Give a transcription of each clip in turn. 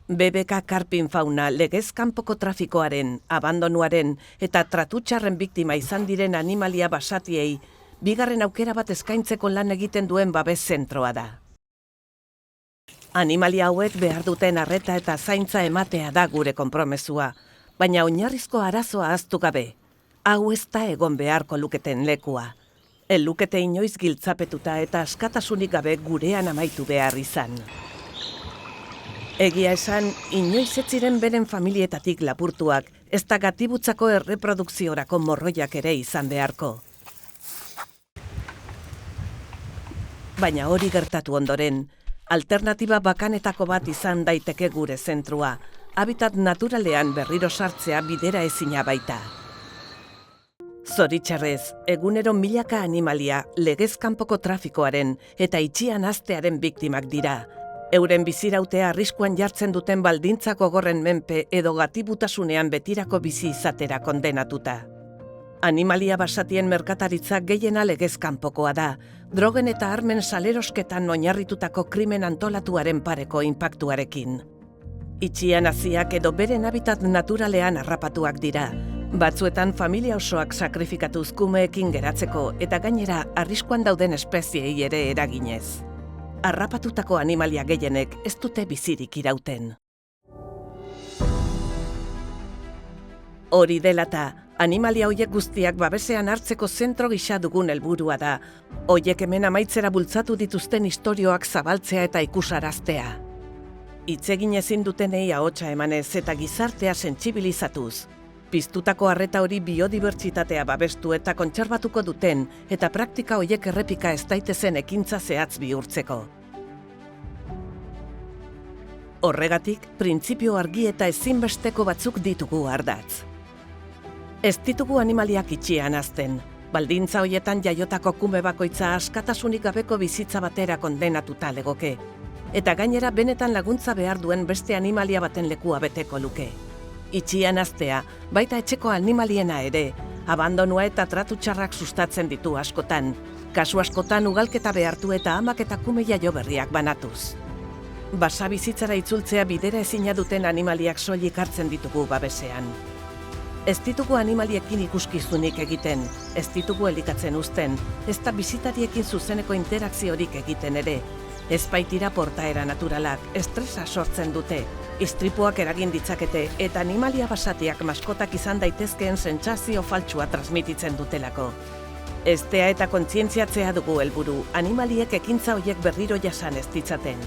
BBK Karpin Fauna legez kanpoko trafikoaren, abandonuaren eta tratutxarren biktima izan diren animalia basatiei bigarren aukera bat eskaintzeko lan egiten duen babes zentroa da. Animalia hauek behar duten arreta eta zaintza ematea da gure konpromezua, baina oinarrizko arazoa ahaztu gabe. Hau ez da egon beharko luketen lekua. El lukete inoiz giltzapetuta eta askatasunik gabe gurean amaitu behar izan. Egia esan, inoiz ez ziren beren familietatik lapurtuak, ez da gatibutzako erreprodukziorako morroiak ere izan beharko. Baina hori gertatu ondoren, alternatiba bakanetako bat izan daiteke gure zentrua, habitat naturalean berriro sartzea bidera ezina baita. Zoritxarrez, egunero milaka animalia legez kanpoko trafikoaren eta itxian haztearen biktimak dira. Euren bizirautea arriskuan jartzen duten baldintzak gogorren menpe edo gatibutasunean betirako bizi izatera kondenatuta. Animalia basatien merkataritza gehiena legez kanpokoa da, drogen eta armen salerosketan oinarritutako krimen antolatuaren pareko inpaktuarekin. Itxian haziak edo beren habitat naturalean harrapatuak dira, batzuetan familia osoak sakrifikatuz kumeekin geratzeko eta gainera arriskuan dauden espeziei ere eraginez. Harrapatutako animalia gehienek ez dute bizirik irauten. Hori delata, animalia hoiek guztiak babesean hartzeko zentro gisa dugun helburua da, hoiek hemen amaitzera bultzatu dituzten istorioak zabaltzea eta ikusaraztea. Hitzegin ezin dutenei ahotsa emanez eta gizartea sentsibilizatuz, piztutako arreta hori biodibertsitatea babestu eta kontserbatuko duten eta praktika hoiek errepika ez daitezen ekintza zehatz bihurtzeko. Horregatik, printzipio argi eta ezinbesteko batzuk ditugu ardatz. Ez ditugu animaliak itxian hazten, baldintza hoietan jaiotako kume bakoitza askatasunik gabeko bizitza batera kondenatuta legoke, eta gainera benetan laguntza behar duen beste animalia baten lekua beteko luke. Itxian haztea, baita etxeko animaliena ere, abandonua eta tratu txarrak sustatzen ditu askotan, kasu askotan ugalketa behartu eta amak eta kume jaio berriak banatuz. Basa bizitzara itzultzea bidera ezina duten animaliak soilik hartzen ditugu babesean. Ez ditugu animaliekin ikuskizunik egiten, ez ditugu elikatzen uzten, ez da bisitariekin zuzeneko interakziorik egiten ere, ez baitira portaera naturalak, estresa sortzen dute, istripuak eragin ditzakete eta animalia basatiak maskotak izan daitezkeen sentsazio faltsua transmititzen dutelako. Eztea eta kontzientziatzea dugu helburu, animaliek ekintza hoiek berriro jasan ez ditzaten.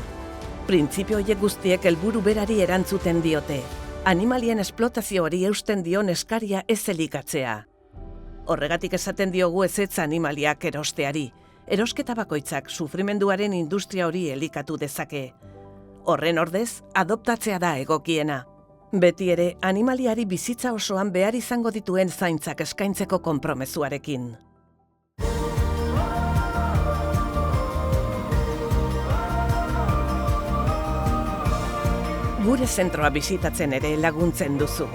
Printzipio hoiek guztiek helburu berari erantzuten diote, animalien esplotazioari eusten dion eskaria ez elikatzea. Horregatik esaten diogu ezetz animaliak erosteari, erosketa bakoitzak sufrimenduaren industria hori elikatu dezake. Horren ordez, adoptatzea da egokiena. Beti ere, animaliari bizitza osoan behar izango dituen zaintzak eskaintzeko konpromezuarekin. Gure zentroa bisitatzen ere laguntzen duzu.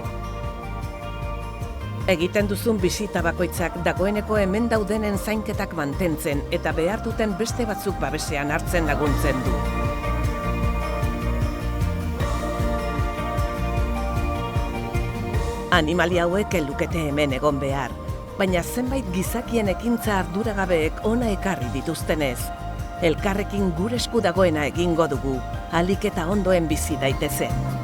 Egiten duzun bisita bakoitzak dagoeneko hemen daudenen zainketak mantentzen eta behar duten beste batzuk babesean hartzen laguntzen du. Animalia hauek ez lukete hemen egon behar, baina zenbait gizakien ekintza arduragabeek ona ekarri dituztenez, elkarrekin gure esku dagoena egingo dugu, ahalik eta ondoen bizi daitezen.